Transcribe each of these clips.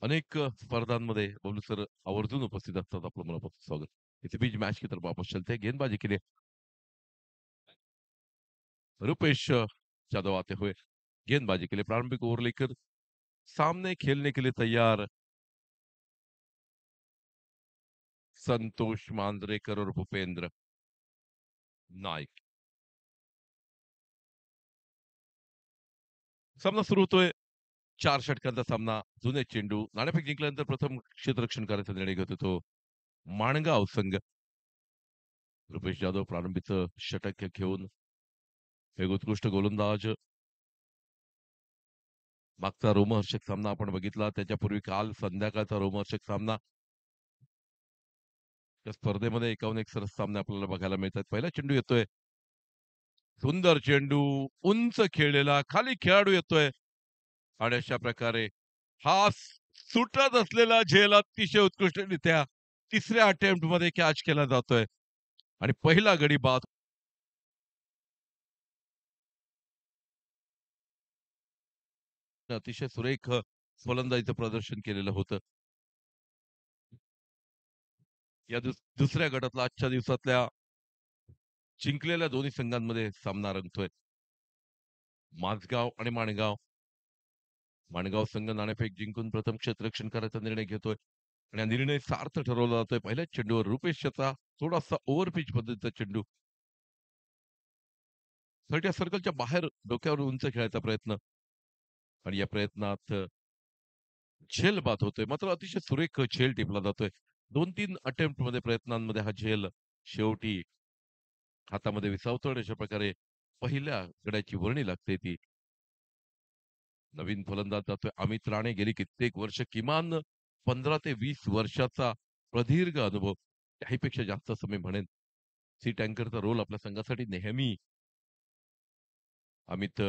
अनेक स्पर्धांमध्ये बबलू सर आवर्जून उपस्थित असतात. आपलं मनापासून स्वागत. इस बीच मैच की तरफ वापस चलते हैं। गेंदबाजी के लिए रुपेश यादव आते हुए गेंदबाजी के लिए प्रारंभिक ओवर लेकर सामने खेलने के लिए तैयार संतोष मांजरेकर और भूपेंद्र नाईक. सामना सुरू होतोय. 4 षटकांचा सामना. जुने चेंडू. नाणेफेक जिंकल्यानंतर प्रथम क्षेत्ररक्षण करायचा निर्णय घेतो तो माणगाव संघ. रुपेश यादव प्रारंभीचं षटक घेऊन एक उत्कृष्ट गोलंदाज. मागचा रोमहर्षक सामना आपण बघितला. त्याच्यापूर्वी काल संध्याकाळचा रोमहर्षक सामना. त्या स्पर्धेमध्ये एकाहून एक सरस सामने आपल्याला बघायला मिळतात. पहिला चेंडू येतोय. सुंदर चेंडू. उंच खेळलेला. खाली खेळाडू येतोय. आणि अशा प्रकारे हा सुटत असलेला झेल अतिशय उत्कृष्टरित्या तिसऱ्या अटेम्प्ट मध्ये कॅच केला जातोय. आणि पहिला गडी बाद. अतिशय सुरेख फलंदाजीचं प्रदर्शन केलेलं होतं. या दुसऱ्या गटातला आजच्या दिवसातल्या जिंकलेल्या दोन्ही संघांमध्ये सामना रंगतोय. माझगाव आणि माणगाव. माणगाव संघ नाणेफेक जिंकून प्रथम क्षेत्ररक्षण करायचा निर्णय घेतोय. आणि हा निर्णय सार्थ ठरवला जातोय. पहिल्या चेंडूवर रुपेश याचा थोडासा ओव्हर पिच पद्धतीचा चेंडू. थर्टी सर्कलच्या बाहेर डोक्यावर उंच खेळायचा प्रयत्न. आणि या प्रयत्नात झेल बाद होतोय. मात्र अतिशय सुरेख झेल टिपला जातोय. 2-3 अटेम्प्ट मध्ये प्रयत्नांमध्ये हा झेल शेवटी हातामध्ये विसावतो आणि अशा प्रकारे पहिल्या गड्याची वर्णी लागते ती. नवीन फलंदाज जातोय अमित राणे. गेली कित्येक वर्ष, किमान 15 ते 20 वर्षाचा प्रदीर्घ अनुभव. त्याहीपेक्षा जास्त असं मी म्हणेन. सी टँकरचा रोल आपल्या संघासाठी नेहमी अमित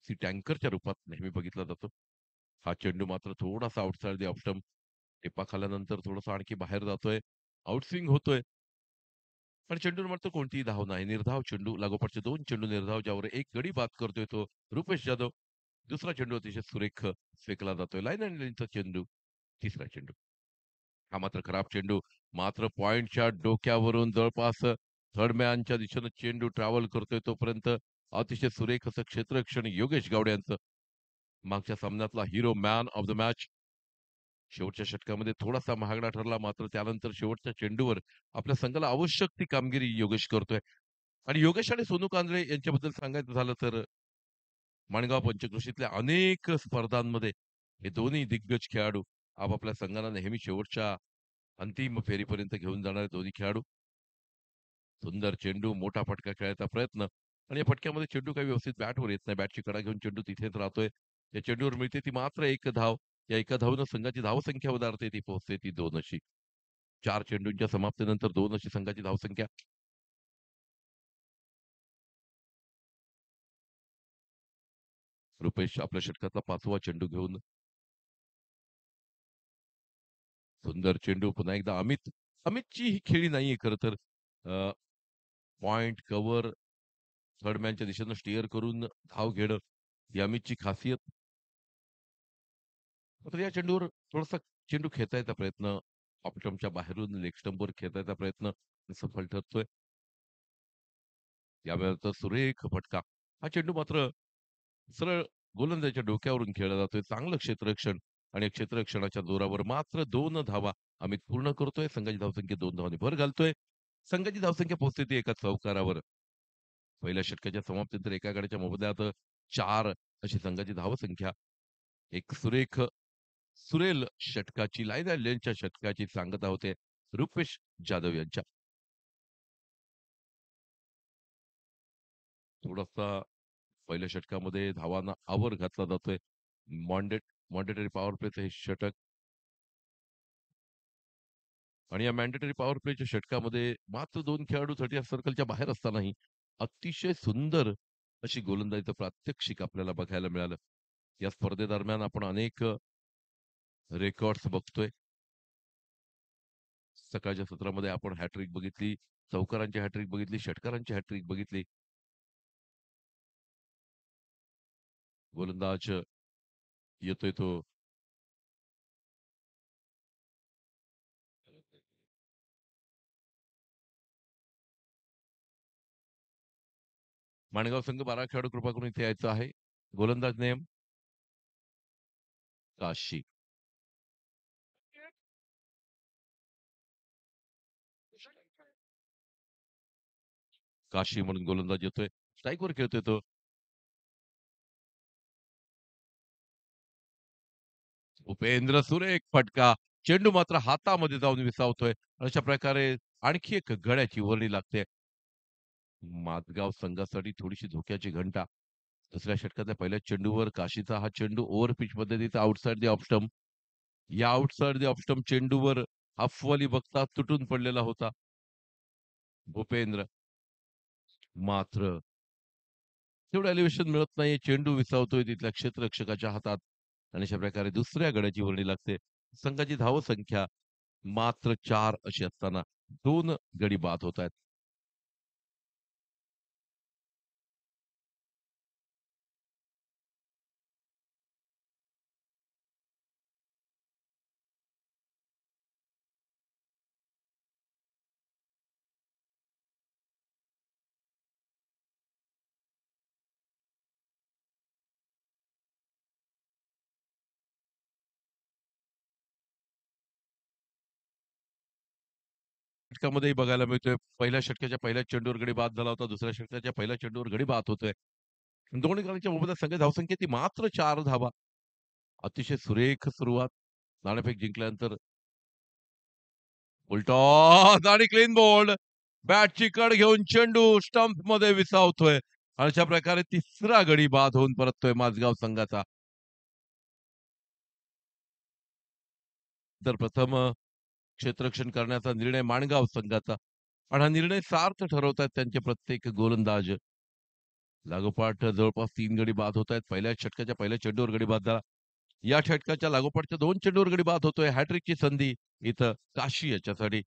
सी टँकरच्या रूपात नेहमी बघितला जातो. हा चेंडू मात्र थोडासा आउटसाइड द ऑफ स्टंप. टिपा खाल्यानंतर थोडासा आणखी बाहेर जातोय. आउटस्विंग होतोय. पण चेंडूवर मात्र कोणतीही धाव नाही. निर्धाव चेंडू. लागोपाठचे 2 चेंडू निर्धाव, ज्यावर एक गडी बाद करतोय तो रुपेश जाधव. दुसरा चेंडू अतिशय सुरेख फेकला जातोय. लाईन अँड लाईनचा चेंडू. तिसरा चेंडू. हा मात्र खराब चेंडू. मात्र पॉइंटच्या डोक्यावरून जवळपास थर्ड मॅनच्या दिशेनं चेंडू ट्रॅव्हल करतोय तोपर्यंत अतिशय सुरेख असं क्षेत्ररक्षण योगेश गावडे यांचं. मागच्या सामन्यातला हिरो, मॅन ऑफ द मॅच. शेवटच्या षटकामध्ये थोडासा महागडा ठरला, मात्र त्यानंतर शेवटच्या चेंडूवर आपल्या संघाला आवश्यक ती कामगिरी योगेश करतोय. आणि योगेश आणि सोनू कांबळे यांच्याबद्दल सांगायचं झालं तर माणगाव पंचक्रोशीतल्या अनेक स्पर्धांमध्ये हे दोन्ही दिग्गज खेळाडू आपापल्या संघाला नेहमी शेवटच्या अंतिम फेरीपर्यंत घेऊन जाणारे दोन्ही खेळाडू. सुंदर चेंडू. मोठा फटका खेळायचा प्रयत्न. आणि या फटक्यामध्ये चेंडू काही व्यवस्थित बॅटवर येत नाही. बॅटची कडा घेऊन चेंडू तिथेच राहतोय. या चेंडूवर मिळते ती मात्र एक धाव. या एका धावनं संघाची धावसंख्या उधारते, ती पोहोचते ती 2 अशी. 4 चेंडूंच्या समाप्तीनंतर 2 अशी संघाची धावसंख्या. रुपेश आपल्या षटकातला 5वा चेंडू घेऊन. सुंदर चेंडू. पुन्हा एकदा अमित. अमितची ही खेळी नाहीये खरं तर. पॉइंट, कव्हर, थर्ड मॅनच्या दिशेनं स्टीअर करून धाव घेणं ही अमितची खासियत. मात्र या चेंडूवर थोडासा चेंडू खेचायचा प्रयत्न. ऑफ स्टंपच्या बाहेरून लेग स्टंपवर खेचायचा प्रयत्न सफल ठरतोय. यावेळेचा सुरेख फटका. हा चेंडू मात्र सरळ गोलंदाजाच्या डोक्यावरून खेळला जातोय. चांगलं क्षेत्ररक्षण. आणि या क्षेत्ररक्षणाच्या जोरावर मात्र 2 धावा अमित पूर्ण करतोय. संघाची धावसंख्या 2 धावांनी भर घालतोय. संघाची धावसंख्या पोहोचते ती एका चौकारावर. पहिल्या षटकाच्या समाप्तीनंतर एका गड्याच्या मोबदल्यात 4 अशी संघाची धावसंख्या. एक सुरेख सुरेल षटकाची, लाईन अँड लेनच्या षटकाची सांगता होते रुपेश जाधव यांच्या. थोडासा पहिल्या षटकामध्ये धावांना आवर घातला जातोय. मॉन्डेटरी पॉवर प्लेचं हे षटक. आणि या मॅन्डेटरी पॉवर प्लेच्या षटकामध्ये मात्र 2 खेळाडू 30 सर्कलच्या बाहेर असतानाही अतिशय सुंदर अशी गोलंदाजीचं प्रात्यक्षिक आपल्याला बघायला मिळालं. या स्पर्धेदरम्यान आपण अनेक रेकॉर्ड्स बघतोय. सकाळच्या सत्रामध्ये आपण हॅट्रिक बघितली, चौकारांची हॅट्रिक बघितली, षटकारांची हॅट्रिक बघितली. गोलंदाज येतोय तो. माणगाव संघ 12 खेळाडू कृपा करून इथे यायचं आहे. गोलंदाज नेम काशी. काशी म्हणून गोलंदाज येतोय. स्ट्राईकवर खेळतोय तो. उपेंद्र सुरेख फटका. चेंडू मात्र हातामध्ये जाऊन विसावतोय. अशा प्रकारे आणखी एक गड्याची वर्णी लागते. माजगाव संघासाठी थोडीशी धोक्याची घंटा. दुसऱ्या षटकातल्या पहिल्या चेंडूवर काशीचा हा चेंडू ओव्हर पिच पद्धतीचा आउटसाइड द ऑफ स्टंप. या आउटसाइड द ऑफ स्टंप चेंडूवर अफवाली बघता तुटून पडलेला होता. भूपेंद्र मात्र तेवढं एलिव्हेशन मिळत नाहीये. चेंडू विसावतोय तिथल्या क्षेत्ररक्षकाच्या हातात आणि अशा प्रकारे दुसऱ्या गड्याची वर्णी लागते. संघाची धावसंख्या मात्र 4 अशी असताना 2 गडी बाद होत आहेत. षटकामध्येही बघायला मिळतोय. पहिल्या षटकाच्या पहिल्या चेंडूवर गडी बाद झाला होता. दुसऱ्या षटकाच्या पहिल्या चेंडूवर गडी बाद होतोय. दोन्ही गडांच्या मोबदल्यात संघ धावसंख्या ती मात्र 4 धावा. अतिशय सुरेख सुरुवात. नाणेफेक जिंकल्यानंतर फुलटॉस आणि क्लीन बोल्ड. बॅटची कड घेऊन चेंडू स्टंपमध्ये विसावतोय. अशा प्रकारे तिसरा गडी बाद होऊन परततोय माझगाव संघाचा. तर प्रथम क्षेत्ररक्षण करण्याचा निर्णय माणगाव संघाचा. आणि हा निर्णय सार्थ ठरवतायत त्यांचे प्रत्येक गोलंदाज. लागोपाठ जवळपास 3 गडी बाद होत आहेत. पहिल्या षटकाच्या पहिल्या चेंडूवर गडी बाद झाला. या षटकाच्या लागोपाठच्या 2 चेंडूवर गडी बाद होतोय. हॅट्रिकची संधी इथं काशी याच्यासाठी.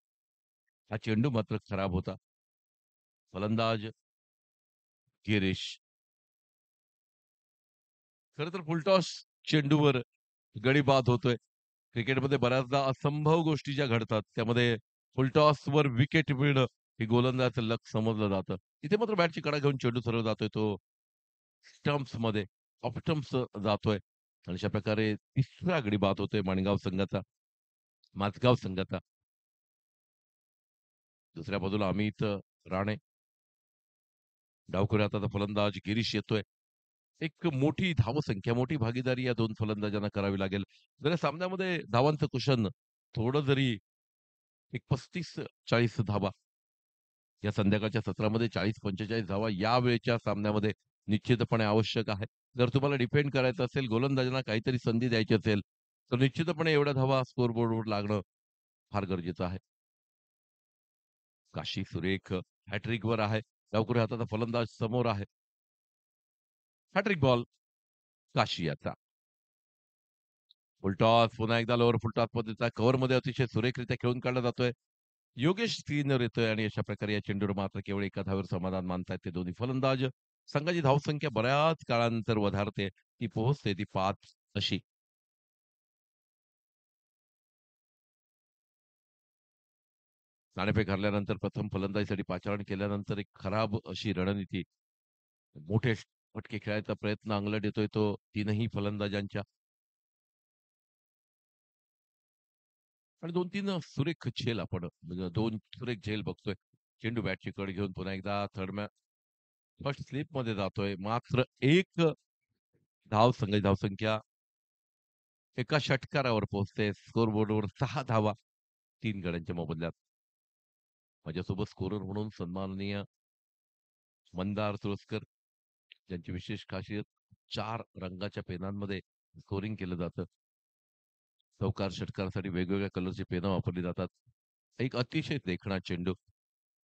हा चेंडू मात्र खराब होता. फलंदाज गिरीश. खरं तर फुलटॉस चेंडूवर गडी बाद होतोय. क्रिकेटमध्ये बऱ्याचदा असंभव गोष्टी ज्या घडतात, त्यामध्ये फुलटॉसवर विकेट मिळणं हे गोलंदाजाचं लक समजलं जातं. इथे मात्र बॅटची कडा घेऊन चेंडू सरळ जातोय तो स्टंप्समध्ये, ऑफ स्टंप्स जातोय. आणि अशा प्रकारे तिसरा गडी बाद होतोय माणगाव संघाचा, माझगाव संघाचा. दुसऱ्या बाजूला अमित राणे, डावखुऱ्या हाताचा फलंदाज गिरीश येतोय. एक मोठी धावसंख्या, मोठी भागीदारी या 2 फलंदाजांना करावी लागेल. जर या सामन्यामध्ये धावांचं कुशन थोडं जरी एक 35-40 धावा या संध्याकाळच्या सत्रामध्ये 40-45 धावा या वेळच्या सामन्यामध्ये निश्चितपणे आवश्यक आहे. जर तुम्हाला डिफेंड करायचं असेल, गोलंदाजांना काहीतरी संधी द्यायची असेल, तर निश्चितपणे एवढ्या धावा स्कोरबोर्डवर लागणं फार गरजेचं आहे. काशी सुरेख हॅट्रिकवर आहे. डावखुऱ्या हाताचा फलंदाज समोर आहे. हॅट्रिक बॉल काशी याचा. फुलटॉस पुन्हा एकदा लोअर फुलटॉस पद्धतीचा कव्हरमध्ये अतिशय सुरेखरित्या खेळून काढला जातोय. योगेश स्क्रीनवर येतोय आणि अशा प्रकारे या चेंडूवर मात्र केवळ एका धावेवर समाधान मानतायत ते दोन्ही फलंदाज. संघाची धावसंख्या बऱ्याच काळानंतर वधारते. ती पोहोचते ती 5 अशी. नाणेफेक हरल्यानंतर प्रथम फलंदाजीसाठी पाचारण केल्यानंतर एक खराब अशी रणनीती. मोठे फटके खेळायचा प्रयत्न अंगलट येतोय तो तीनही फलंदाजांच्या. आणि 2-3 सुरेख झेल आपण म्हणजे 2 सुरेख झेल बघतोय. चेंडू बॅटची कड घेऊन पुन्हा एकदा फर्स्ट स्लिपमध्ये जातोय. मात्र एक संघाची धावसंख्या एका षटकारावर पोहोचते. स्कोरबोर्डवर 6 धावा 3 गड्यांच्या मोबदल्यात. माझ्यासोबत स्कोरर म्हणून सन्माननीय मंदार तुळसकर, ज्यांची विशेष खासियत 4 रंगाच्या पेनांमध्ये स्कोरिंग केलं जातं. चौकार, षटकारासाठी वेगवेगळ्या कलरची पेनं वापरली जातात. एक अतिशय देखणा चेंडू.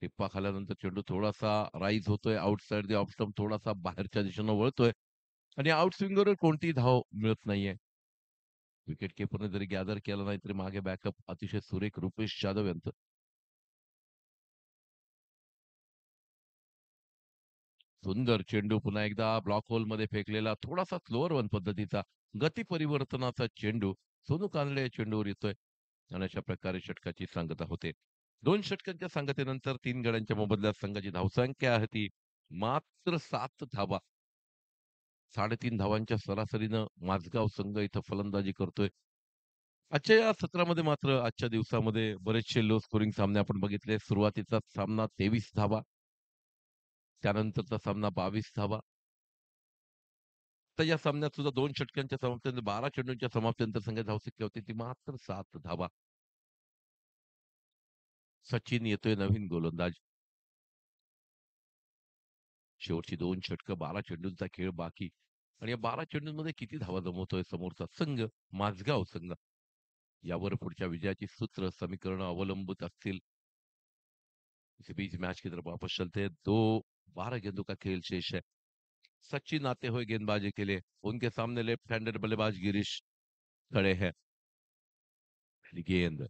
टिप्पा खाल्यानंतर चेंडू थोडासा राईज होतोय. आउटसाइड द ऑफ स्टंप थोडासा बाहेरच्या दिशेनं वळतोय आणि आउट स्विंगरवर कोणतीही धाव मिळत नाहीये. विकेट कीपरने जरी गॅदर केला नाही तरी मागे बॅकअप अतिशय सुरेख रुपेश जाधव यांचं. सुंदर चेंडू पुन्हा एकदा ब्लॉक होलमध्ये फेकलेला थोडासा स्लोअर वन पद्धतीचा गती परिवर्तनाचा चेंडू सोनू कानडे या चेंडूवर येतोय आणि अशा प्रकारे षटकाची सांगता होते. 2 षटकांच्या सांगतेनंतर 3 गड्यांच्या मोबदल्यात संघाची धावसंख्या आहे ती मात्र 7 धावा. 3.5 धावांच्या सरासरीनं माझगाव संघ इथं फलंदाजी करतोय. आजच्या या सत्रामध्ये मात्र आजच्या दिवसामध्ये बरेचसे लो स्कोरिंग सामने आपण बघितले. सुरुवातीचा सामना 23 धावा, त्यानंतरचा सामना 22 धावा. तर या सामन्यात सुद्धा 2 षटकांच्या समाप्तीनंतर 12 चेंडूंच्या समाप्तीनंतर संघाची धावसंख्या होती ती मात्र 7 धावा. सचिन येतोय नवीन गोलंदाज. शेवटची 2 षटकं 12 चेंडूंचा खेळ बाकी आणि या 12 चेंडूंमध्ये किती धावा जमवतोय समोरचा संघ, माझगाव संघ. यावर पुढच्या विजयाची सूत्र समीकरणं अवलंबित असतील. इसी बीच मैच की तरफ वापस चलते हैं. 12 गेंदों का खेल शेष है. सचिन आते हुए गेंदबाजी के लिए उनके सामने लेफ्ट हैंडेड बल्लेबाज गिरीश खड़े हैं. पहली गेंद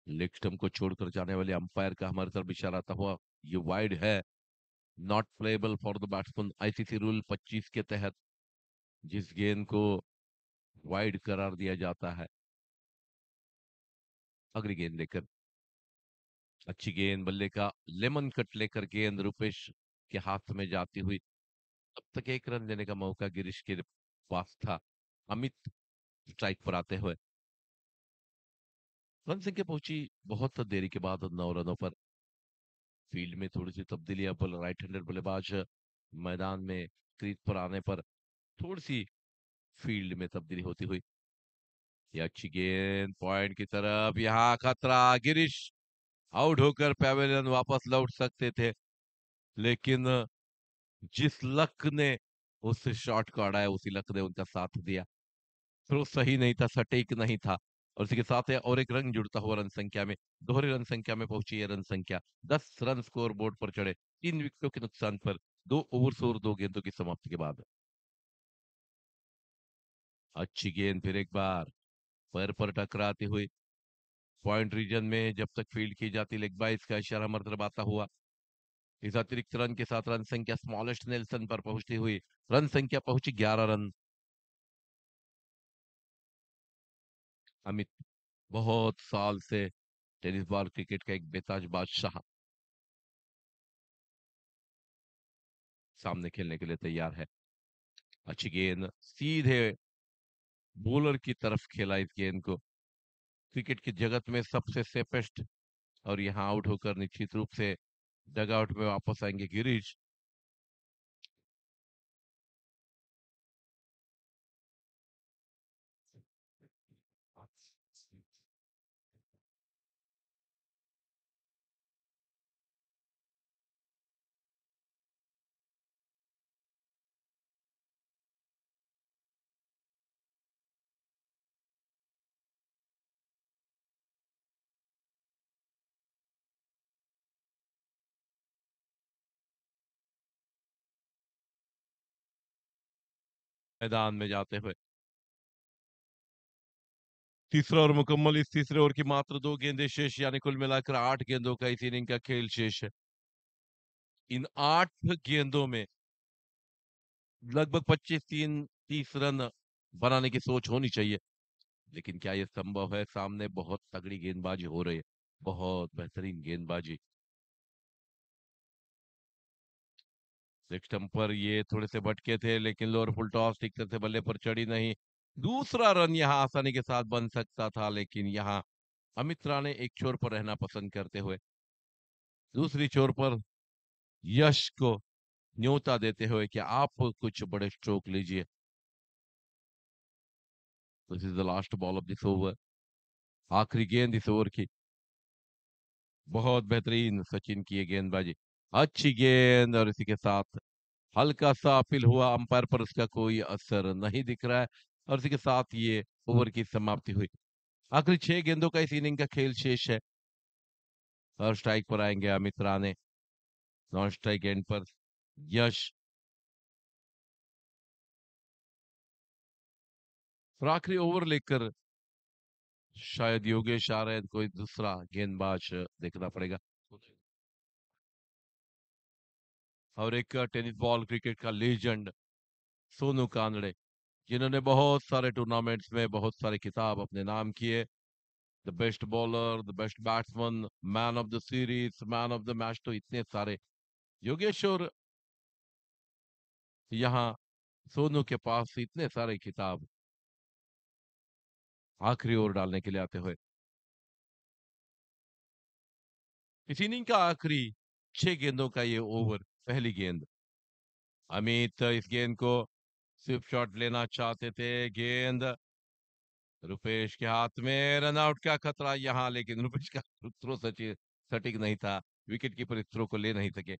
लेग स्टंप को छोड़कर जाने वाले अंपायर का हमारी तरफ इशारा आता हुआ ये वाइड है. Not playable for the batsman ICC rule 25 के तहत जिस गेंद को वाइड करार दिया जाता है. अगली गेंद लेकर अच्छी गेंद बल्ले का लेमन कट लेकर गेंद रुपेश के हाथ में जाती हुई. अब तक एक रन लेने का मौका गिरीश के पास था. अमित स्ट्राइक पर आते हुए रन संख्या पहुंची बहुत देरी के बाद 9 रनों पर. फील्ड में थोड़ी सी तब्दीलियां पर राइट हैंडेड बल्लेबाज मैदान में क्रीज पर आने पर थोड़ी सी फील्ड में तब्दीली होती हुई. ये अच्छी गेंद पॉइंट की तरफ यहाँ खतरा. गिरीश आउट होकर पैवेलियन वापस लौट सकते थे लेकिन जिस लक ने उस शॉट को अड़ाया उसी लक ने उनका साथ दिया. थ्रो सही नहीं था, सटीक नहीं था और इसी के साथ है और एक रन जुड़ता हुआ रन संख्या में दोहरी रन संख्या में पहुंची है. रन संख्या 10 रन स्कोर बोर्ड पर चढ़े 3 विकेटों के नुकसान पर 2 ओवर्स और 2 गेंदों की समाप्ति के बाद. अच्छी गेंद फिर एक बार पैर पर टकराती हुई पॉइंट रीजन में जब तक फील्ड की जाती लेग बाइस का इशारा मतलब आता हुआ. इस अतिरिक्त रन के साथ रन संख्या स्मॉलेस्ट नेल्सन पर पहुंचती हुई रन संख्या पहुंची 11 रन. अमित बहुत साल से टेनिस बॉल क्रिकेट का एक बेताज बादशाह सामने खेलने के लिए तैयार है. अच्छी गेंद सीधे बॉलर की तरफ खेला इस गेंद को. क्रिकेट की जगत में सबसे सेफेस्ट और यहाँ आउट होकर निश्चित रूप से डगआउट में वापस आएंगे गिरीश. मैदान में जाते हुए तीसरा और मुकम्मल. इस तीसरे ओवर की मात्र 2 गेंदें शेष यानी कुल मिलाकर 8 गेंदों का इस इनिंग का खेल शेष है. इन 8 गेंदों में लगभग 25 30 रन बनाने की सोच होनी चाहिए लेकिन क्या ये संभव है. सामने बहुत तगड़ी गेंदबाजी हो रही है, बहुत बेहतरीन गेंदबाजी. लेग स्टंप पर ये थोड़े से भटके थे लेकिन लोअर फुल टॉस ठीक तरह से बल्ले पर चढ़ी नहीं. दूसरा रन यहाँ आसानी के साथ बन सकता था लेकिन यहाँ अमित राणे एक छोर पर रहना पसंद करते हुए दूसरी छोर पर यश को न्योता देते हुए कि आप कुछ बड़े स्ट्रोक लीजिए. This is the last ball of this over. आखिरी गेंद इस ओवर की. बहुत बेहतरीन सचिन की ये गेंदबाजी. अच्छी गेंद और इसी के साथ हल्का सा अपील हुआ अंपायर पर उसका कोई असर नहीं दिख रहा है और इसी के साथ ये ओवर की समाप्ति हुई. आखिरी 6 गेंदों का इस इनिंग का खेल शेष है और स्ट्राइक पर आएंगे Amit Rane. Non strike and पर यश और आखिरी ओवर लेकर शायद योगेश आ रहे हैं. कोई दूसरा गेंदबाज देखना पड़ेगा. और एक टेनिस बॉल क्रिकेट का लेजेंड सोनू कांबळे, जिन्होंने बहुत सारे टूर्नामेंट्स में बहुत सारे खिताब अपने नाम किए। The best bowler, the best batsman, man of the series, man of the match, तो इतने सारे। योगेश्वर यहाँ सोनू के पास इतने सारे खिताब आखिरी ओवर डालने के लिए आते हुए। इस इनिंग का आखिरी 6 गेंदों का ये ओवर, पहली गेंद। अमित इस गेंद को स्विप शॉट लेना चाहते थे। गेंद रुपेश के हाथ में, रनआउट का खतरा यहाँ, लेकिन रुपेश का थ्रो सची सटीक नहीं था। विकेट कीपर इस थ्रो को ले नहीं सके।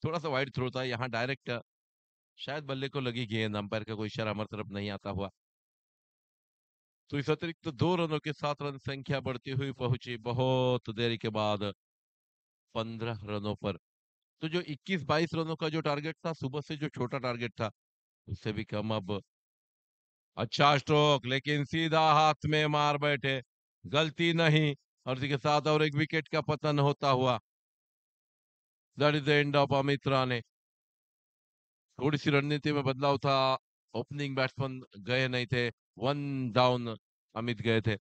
थोड़ा सा वाइड थ्रो था यहाँ, डायरेक्ट शायद बल्ले को लगी गेंद। अंपायर का कोई इशारा हमारी तरफ नहीं आता हुआ। तो इस अतिरिक्त 2 रनों के साथ रन संख्या बढ़ती हुई पहुंची बहुत देरी के बाद 15 रनों पर। तो जो 21-22 रनों का जो टारगेट था सुबह से, जो छोटा टारगेट था, उससे भी कम अब। अच्छा स्ट्रोक, लेकिन सीधा हाथ में मार बैठे, गलती नहीं। और इसी के साथ और एक विकेट का पतन होता हुआ। That is the end of Amit Rane. थोड़ी सी रणनीति में बदलाव था। ओपनिंग बैट्समैन गए नहीं थे, 1 डाउन अमित गए थे,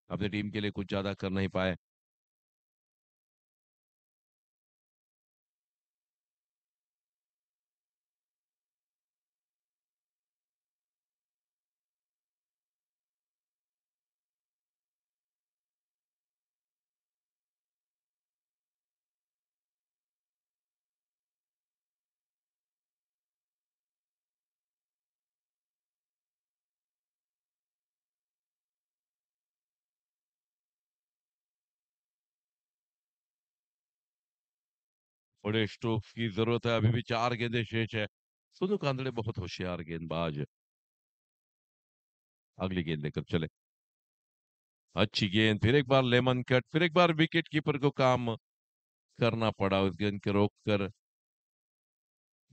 अपनी टीम के लिए कुछ ज्यादा कर नहीं पाए। बड़े स्ट्रोक्स की जरूरत है, अभी भी 4 गेंदें शेष है। सोनू कांदड़े बहुत होशियार गेंदबाज। अगली गेंद लेकर चले। अच्छी गेंद, फिर एक बार लेमन कट, फिर एक बार विकेट कीपर को काम करना पड़ा उस गेंद के रोक कर।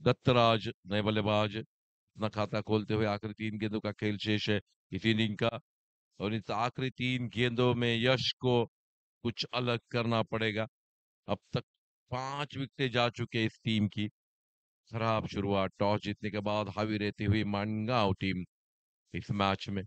दत्तराज नए बल्लेबाज अपना खाता खोलते हुए। आखिरी 3 गेंदों का खेल शेष है इस इनिंग का। और इस आखिरी 3 गेंदों में यश को कुछ अलग करना पड़ेगा। अब तक 5 विकेटें जा चुके हैं इस टीम की। खराब शुरुआत, टॉस जीतने के बाद हावी रहती हुई मानगांव टीम इस मैच में।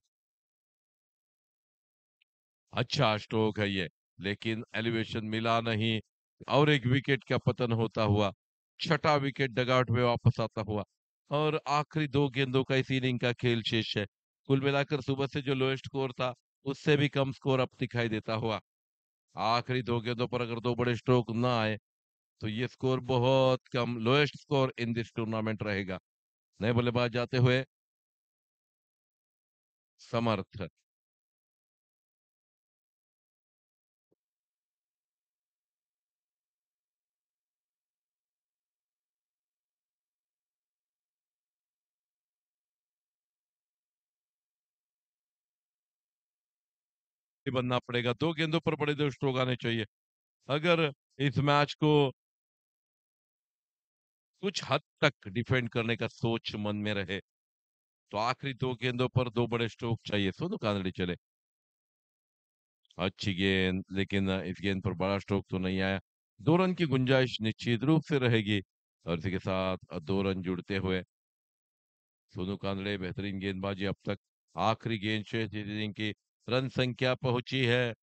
अच्छा स्ट्रोक है ये, लेकिन एलिवेशन मिला नहीं। और एक विकेट का पतन होता हुआ, छठा विकेट डगआउट में वापस आता हुआ। और आखिरी 2 गेंदों का इस इनिंग का खेल शेष है। कुल मिलाकर सुबह से जो लोएस्ट स्कोर था, उससे भी कम स्कोर अब दिखाई देता हुआ। आखिरी 2 गेंदों पर अगर 2 बड़े स्ट्रोक ना आए, तो ये स्कोर बहुत कम, lowest score in this tournament रहेगा। नए बल्लेबाज जाते हुए समर्थ बनना पड़ेगा। 2 गेंदों पर बड़े 2 स्ट्रोक आने चाहिए अगर इस मैच को कुछ हद तक डिफेंड करने का सोच मन में रहे। तो आखिरी 2 गेंदों पर 2 बड़े स्ट्रोक चाहिए। सोनू कानड़े चले। अच्छी गेंद, लेकिन इस गेंद पर बड़ा स्ट्रोक तो नहीं आया। 2 रन की गुंजाइश निश्चित रूप से रहेगी। और इसी के साथ 2 रन जुड़ते हुए सोनू कानड़े बेहतरीन गेंदबाजी अब तक। आखिरी गेंद शेष इस इनिंग की। रन संख्या पहुंची है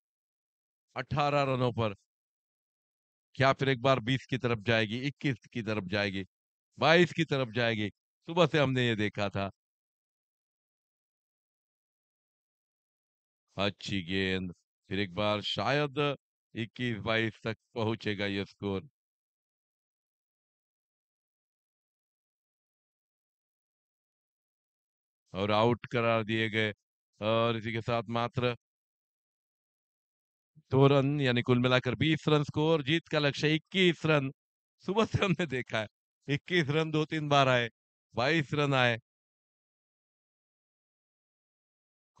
18 रनों पर। क्या फिर एक बार 20 की तरफ जाएगी, 21 की तरफ जाएगी, 22 की तरफ जाएगी? सुबह से हमने ये देखा था। अच्छी गेंद, फिर एक बार शायद 21-22 तक पहुंचेगा ये स्कोर। और आउट करार दिए गए। और इसी के साथ मात्र 2 रन, यानी कुल मिलाकर 20 रन स्कोर। जीत का लक्ष्य 21 रन। सुबह से हमने देखा है 21 रन 2-3 बार आए, 22 रन आए।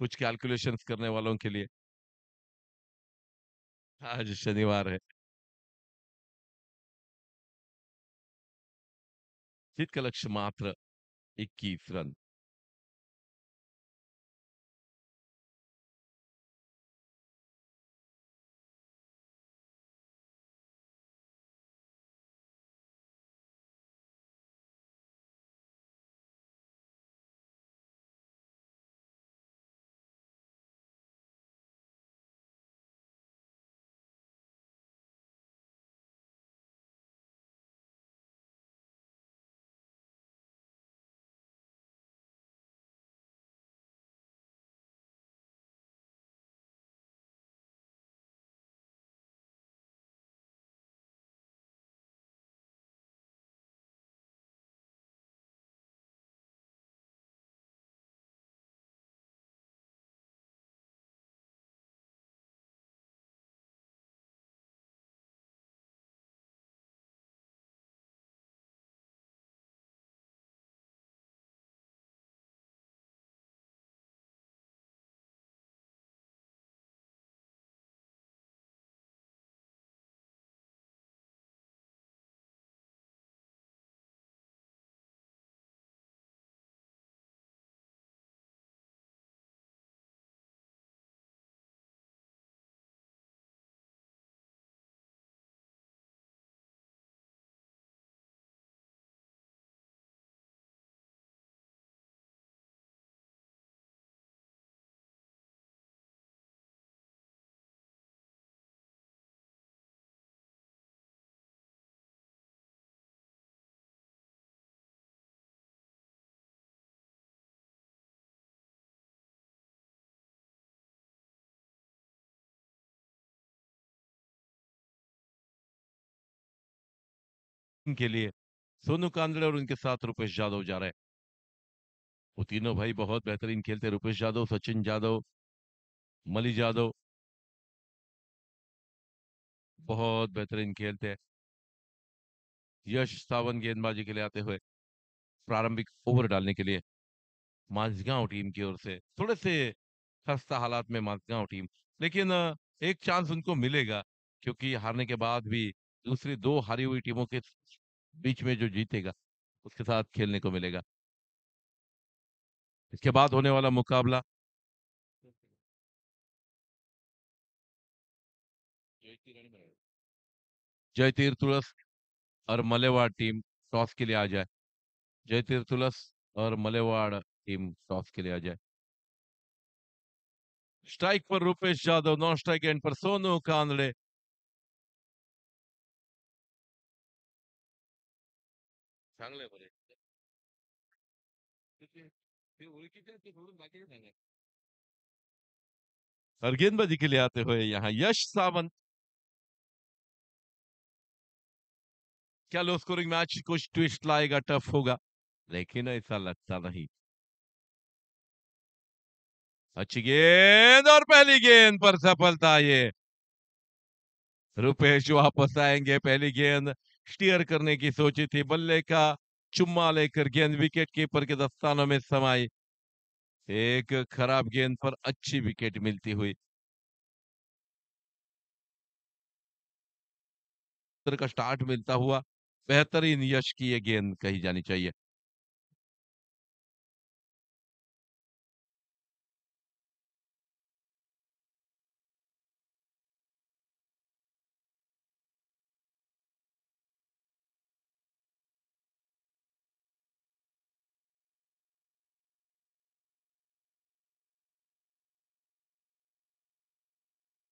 कुछ कैलकुलेशंस करने वालों के लिए। आज शनिवार है। जीत का लक्ष्य मात्र 21 रन। के लिए सोनू कांदड़े और उनके साथ रुपेश यादव जा रहे हैं। वो तीनों भाई बहुत बेहतरीन खेलते हैं, रुपेश यादव, सचिन यादव, मली यादव, बहुत बेहतरीन खेलते हैं। यश सावन गेंदबाजी के लिए आते हुए प्रारंभिक ओवर डालने के लिए माझगांव टीम की ओर से, थोड़े से खस्ता हालात में माझगांव टीम, लेकिन एक चांस उनको मिलेगा, क्योंकि हारने के बाद भी दूसरी दो हारी हुई टीमों के बीच में जो जीतेगा उसके साथ खेलने को मिलेगा। इसके बाद होने वाला मुकाबला जयतीर तुलस और मलेवाड़ टीम टॉस के लिए आ जाए। जयतीर तुलस और मलेवाड़ टीम टॉस के लिए आ जाए। स्ट्राइक पर Rupesh Yadav, non strike and पर सोनू कांदड़े। चांगले बरे. और गेंदबाजी के लिए आते हुए यहाँ यश सावंत। क्या लो स्कोरिंग मैच कुछ ट्विस्ट लाएगा, टफ होगा, लेकिन ऐसा लगता नहीं। अच्छी गेंद और पहली गेंद पर सफलता। ये रुपेश वापस आएंगे। पहली गेंद स्टीयर करने की सोची थी, बल्ले का चुम्मा लेकर गेंद विकेट कीपर के दस्तानों में समाई। एक खराब गेंद पर अच्छी विकेट मिलती हुई। तरह का स्टार्ट मिलता हुआ बेहतरीन यश की ये गेंद कही जानी चाहिए।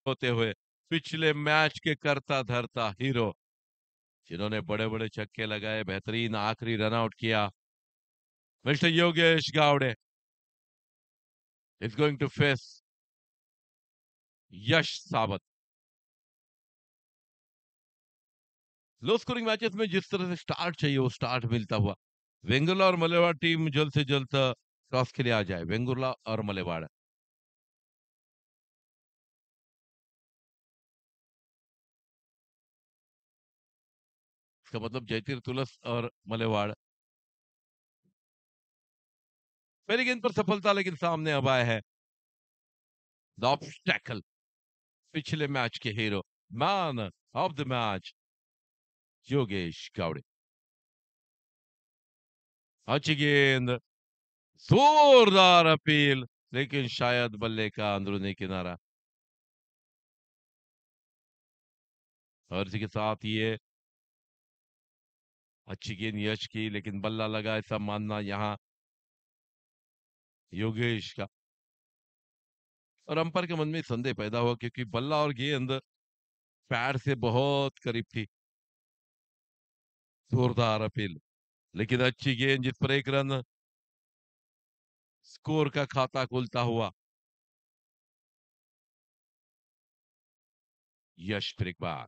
होते हुए पिछले मैच के करता धरता हीरो, जिन्होंने बड़े बड़े छक्के लगाए, बेहतरीन आखिरी रन आउट किया, mister Yogesh Gawade is going to face Yash Sawant. Low scoring matches में जिस तरह से स्टार्ट चाहिए वो स्टार्ट मिलता हुआ। वेंगुर्ला और मलेवाड़ टीम जल्द से जल्द टॉस के लिए आ जाए। वेंगुर्ला और मलेवाड़, इसका मतलब जयतीर तुलस और मलेवाड़। पहली गेंद पर सफलता, लेकिन सामने अब आया है द ऑब्स्टैकल, पिछले मैच के hero, man of the match, Yogesh Gawade. अच्छी गेंद, जोरदार अपील, लेकिन शायद बल्ले का अंदरूनी किनारा। और इसी के साथ ये अच्छी गेंद यश की, लेकिन बल्ला लगा, ऐसा मानना यहाँ योगेश का। और अंपायर के मन में संदेह पैदा हुआ, क्योंकि बल्ला और गेंद पैर से बहुत करीब थी। जोरदार अपील, लेकिन अच्छी गेंद जिस पर एक रन, स्कोर का खाता खुलता हुआ। यश फिर एक बार,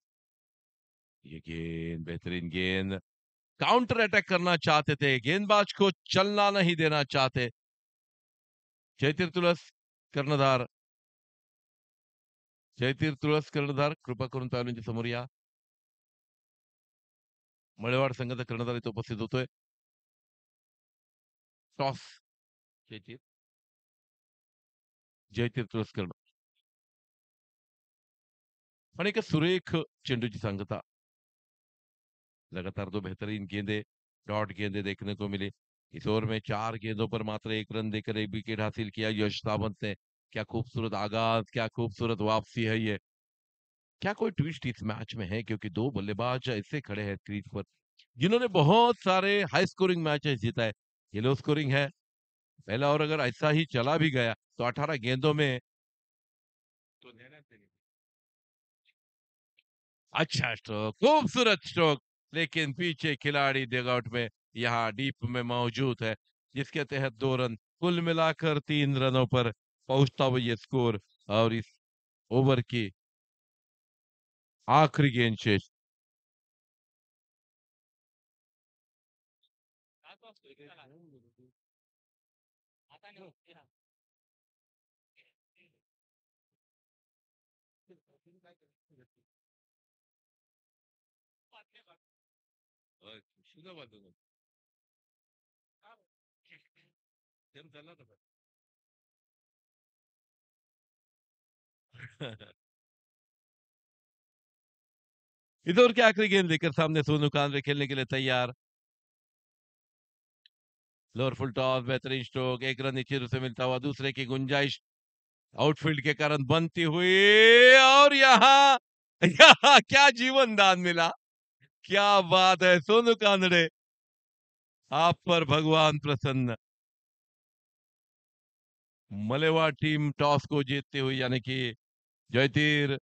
ये गेंद बेहतरीन गेंद, काउंटर अटैक करना चाहते थे, गेंदबाज को चलना नहीं देना चाहते। जयतीर तुलस कर्णधार, जयतीर तुळस कर्णधार कृपा करून पॅव्हलिनच्या समोर या. मळेवाड संघाचा कर्णधार इथे उपस्थित होतोय. टॉस जयतीर, जयतीर तुळस कर्ण आणि एक सुरेख चेंडूची सांगता. लगातार दो बेहतरीन गेंदे, डॉट गेंदे देखने को मिली। इस ओवर में 4 गेंदों पर मात्र 1 रन देकर 1 विकेट हासिल किया यश सावंत ने। क्या खूबसूरत आगाज, क्या खूबसूरत वापसी है ये। क्या कोई ट्विस्ट इस मैच में है, क्योंकि दो बल्लेबाज ऐसे खड़े हैं क्रीज पर जिन्होंने बहुत सारे हाई स्कोरिंग मैचेस जीता है। ये लो स्कोरिंग है। पहला ओवर अगर ऐसा ही चला भी गया तो 18 गेंदों में तो अच्छा स्ट्रोक, खूबसूरत स्ट्रोक, लेकिन पीछे खिलाड़ी डगआउट में यहाँ डीप में मौजूद है, जिसके तहत 2 रन, कुल मिलाकर 3 रनों पर पहुंचता हुआ ये स्कोर। और इस ओवर की आखिरी गेंद शेष इधर के आखिरी गेंद लेकर सामने सोनू कांबले खेलने के लिए तैयार। लोअर फुल टॉस, बेहतरीन स्ट्रोक, एक रन नीचे से मिलता हुआ दूसरे की गुंजाइश आउटफील्ड के कारण बनती हुई, और यहाँ यहाँ क्या जीवन दान मिला। क्या बात है सोनू कांदड़े, आप पर भगवान प्रसन्न। मलेवा टीम टॉस को जीतती हुई, यानी कि जयतीर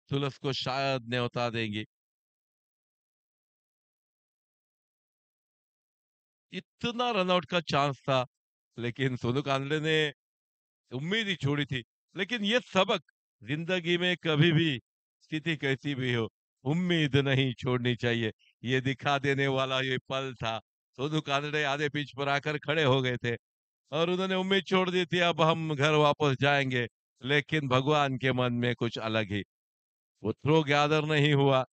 तुलस को शायद न्योता देंगी। इतना रनआउट का चांस था, लेकिन सोनू कांदड़े ने उम्मीद ही छोड़ी थी। लेकिन ये सबक, जिंदगी में कभी भी स्थिति कैसी भी हो, उम्मीद नहीं छोड़नी चाहिए। ये दिखा देने वाला ये पल था। सोनू कांदड़े आधे पिच पर आकर खड़े हो गए थे और उन्होंने उम्मीद छोड़ दी थी अब हम घर वापस जाएंगे। लेकिन भगवान के मन में कुछ अलग ही, वो थ्रो गैदर नहीं हुआ।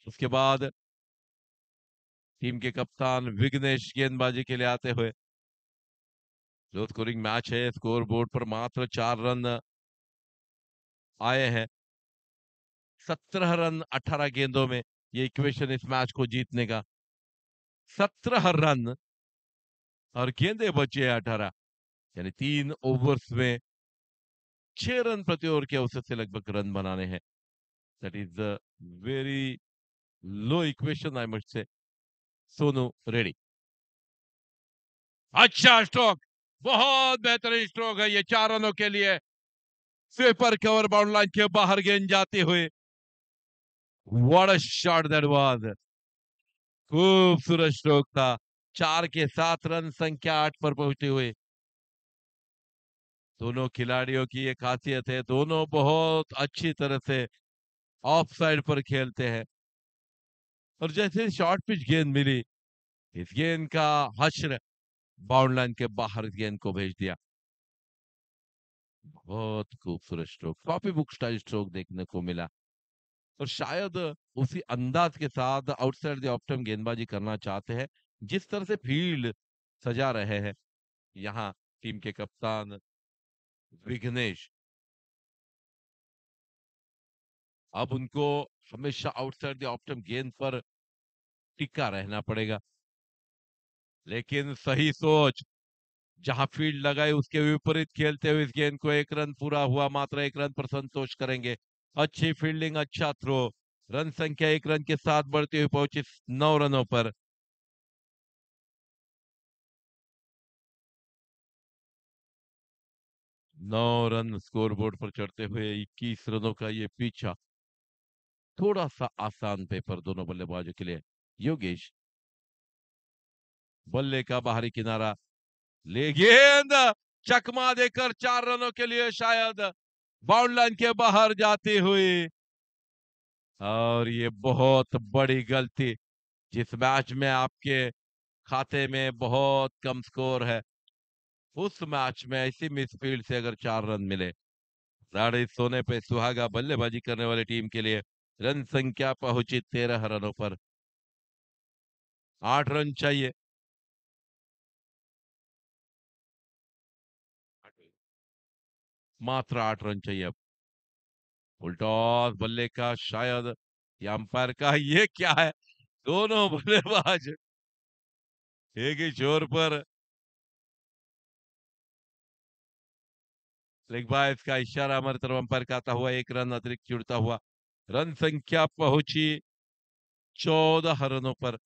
उसके बाद टीम के कप्तान विघ्नेश गेंदबाजी के लिए आते हुए, लो स्कोरिंग मैच है, स्कोर बोर्ड पर मात्र 4 रन आए हैं। 17 रन 18 गेंदों में, ये इक्वेशन इस मैच को जीतने का। 17 रन और गेंदे बचे 18, यानी 3 ओवर्स में 6 रन प्रति ओवर के औसत से लगभग रन बनाने हैं। That is the very low equation, I must say. Sonu ready, अच्छा स्ट्रोक, बहुत बेहतरीन स्ट्रोक है ये 4 रनों के लिए। स्वीपर कवर, बाउंड लाइन के बाहर गेंद जाती हुई। What a shot that was, खूबसूरत स्ट्रोक था। 4 के साथ रन संख्या 8 पर पहुंची हुई। दोनों खिलाड़ियों की ये खासियत है, दोनों बहुत अच्छी तरह से ऑफ साइड पर खेलते हैं। और जैसे शॉर्ट पिच गेंद मिली, इस गेंद का हश्र बाउंड लाइन के बाहर गेंद को भेज दिया। बहुत खूबसूरत stroke, copy book style stroke देखने को मिला। और शायद उसी अंदाज के साथ आउटसाइड द ऑफ स्टंप गेंदबाजी करना चाहते हैं, जिस तरह से फील्ड सजा रहे हैं यहाँ टीम के कप्तान विघ्नेश। अब उनको हमेशा आउटसाइड द ऑफ स्टंप गेंद पर टिका रहना पड़ेगा। लेकिन सही सोच, जहां फील्ड लगाई उसके विपरीत खेलते हुए इस गेंद को, 1 रन पूरा हुआ, मात्र 1 रन पर संतोष करेंगे। अच्छी फील्डिंग, अच्छा थ्रो, रन संख्या 1 रन के साथ बढ़ती हुई पहुंची 9 रनों पर। 9 रन स्कोरबोर्ड पर चढ़ते हुए 21 रनों का ये पीछा थोड़ा सा आसान पेपर दोनों बल्लेबाजों के लिए। योगेश, बल्ले का बाहरी किनारा, ले गेंद चकमा देकर 4 रनों के लिए शायद बाउंड लाइन के बाहर जाती हुई। और ये बहुत बड़ी गलती, जिस मैच में आपके खाते में बहुत कम स्कोर है, उस मैच में ऐसी मिसफील्ड से अगर 4 रन मिले, साढ़े सोने पे सुहागा बल्लेबाजी करने वाली टीम के लिए। रन संख्या पहुंची 13 रनों पर। 8 रन चाहिए। मात्र 8 रन चाहिए अब। फुलटॉस, बल्ले का शायद, या अंपायर का, ये क्या है, दोनों बल्लेबाज एक ही छोर पर। लेग बाय का इशारा हमारी तरफ अंपायर का आता हुआ, 1 रन अतिरिक्त जुड़ता हुआ। रन संख्या पहुंची 14 रनों पर।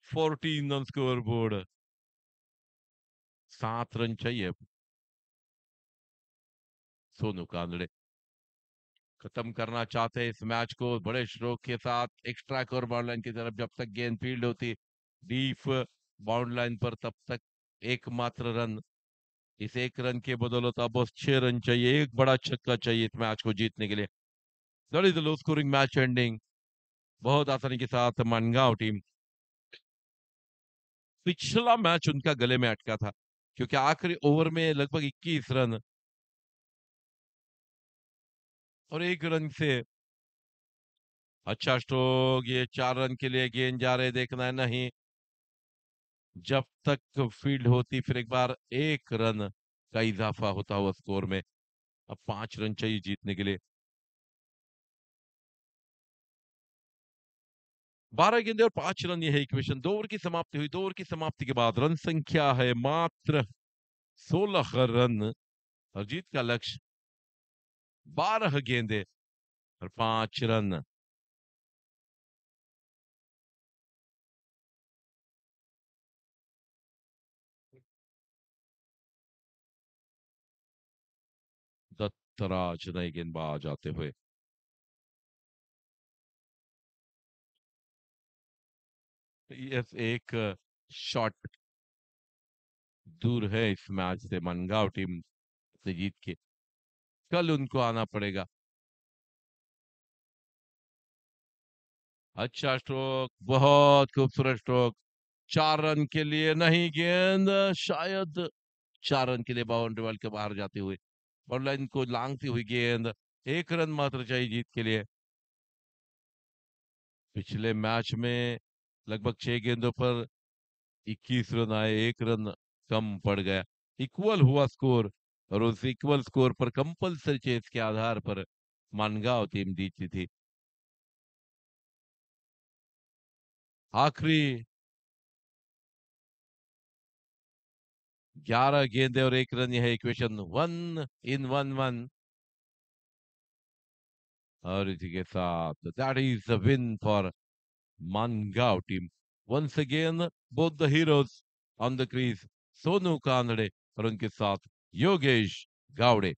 14 ऑन स्कोर बोर्ड। 7 रन चाहिए। सोनू कांदड़े खत्म करना चाहते हैं इस मैच को बड़े स्ट्रोक के साथ, एक्स्ट्रा कवर बाउंड लाइन की तरफ। जब तक गेंद फील्ड होती डीप बाउंड लाइन पर, तब तक एकमात्र रन। इस 1 रन के बदौलत अब बस 6 रन चाहिए, एक बड़ा छक्का चाहिए इस मैच को जीतने के लिए। That is the low scoring match ending. बहुत आसानी के साथ मानगांव टीम, पिछला मैच उनका गले में अटका था, क्योंकि आखिरी ओवर में लगभग 21 रन और 1 रन से अच्छा स्ट्रोक, ये 4 रन के लिए गेंद जा रहे, देखना है नहीं, जब तक फील्ड होती फिर एक बार 1 रन का इजाफा होता हुआ स्कोर में। अब 5 रन चाहिए जीतने के लिए। 12 गेंदे और 5 रन, ये है इक्वेशन। 2 ओवर की समाप्ति हुई। 2 ओवर की समाप्ति के बाद रन संख्या है मात्र 16 रन और जीत का लक्ष्य 12 गेंदे और 5 रन। दत्तराज नए गेंदबाज आते हुए। यस, एक शॉट दूर है इस मैच से मनगांव टीम से जीत के। कल उनको आना पड़ेगा। अच्छा स्ट्रोक, बहुत खूबसूरत स्ट्रोक। 4 रन के लिए नहीं, गेंद शायद 4 रन के लिए बाउंड्री वाल के बाहर जाते हुए और लाइन को लांघती हुई गेंद। 1 रन मात्र चाहिए जीत के लिए। पिछले मैच में लगभग 6 गेंदों पर 21 रन आए, 1 रन कम पड़ गया। इक्वल हुआ स्कोर और उस इक्वल स्कोर पर कंपल्सरी चेस के आधार पर मानगांव टीम जीती थी। आखिरी 11 गेंदे और 1 रन, यह इक्वेशन 1 in 1 1। और इसी के साथ that is the win for Mangaon team. Once again both the heroes on the crease, Sonu Kanade और उनके साथ योगेश गावड़े।